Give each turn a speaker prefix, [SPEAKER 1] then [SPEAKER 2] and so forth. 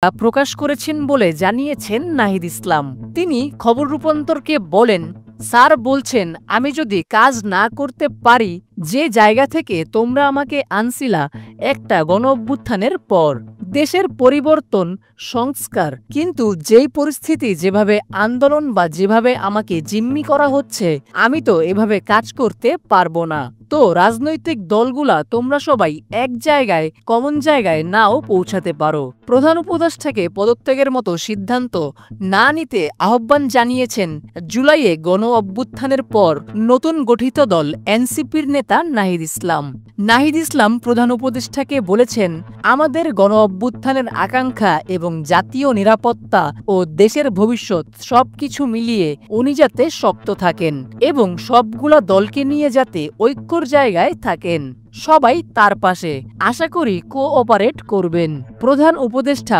[SPEAKER 1] প্রকাশ করেছেন বলে জানিয়েছেন নাহিদ ইসলাম। তিনি খবর রূপান্তরকে বলেন, স্যার বলছেন আমি যদি কাজ না করতে পারি যে জায়গা থেকে তোমরা আমাকে আনছিলা একটা গণ অভ্যুত্থানের পর, দেশের পরিবর্তন সংস্কার, কিন্তু যেই পরিস্থিতি, যেভাবে আন্দোলন বা যেভাবে আমাকে জিম্মি করা হচ্ছে, আমি তো এভাবে কাজ করতে পারবো না। তো রাজনৈতিক দলগুলা তোমরা সবাই এক জায়গায়, কমন জায়গায় নাও পৌঁছাতে পারো। প্রধান উপদেষ্টাকে পদত্যাগের মতো সিদ্ধান্ত না নিতে আহ্বান জানিয়েছেন জুলাইয়ে গণ অভ্যুত্থানের পর নতুন গঠিত দল এনসিপির নেতা নাহিদ ইসলাম। নাহিদ ইসলাম প্রধান উপদেষ্টাকে বলেছেন, আমাদের গণ অভ্যুত্থানের আকাঙ্ক্ষা এবং জাতীয় নিরাপত্তা ও দেশের ভবিষ্যৎ সবকিছু মিলিয়ে উনি যাতে শক্ত থাকেন এবং সবগুলা দলকে নিয়ে যাতে ঐক্যর জায়গায় থাকেন, সবাই তার পাশে, আশা করি কোঅপারেট করবেন। প্রধান উপদেষ্টা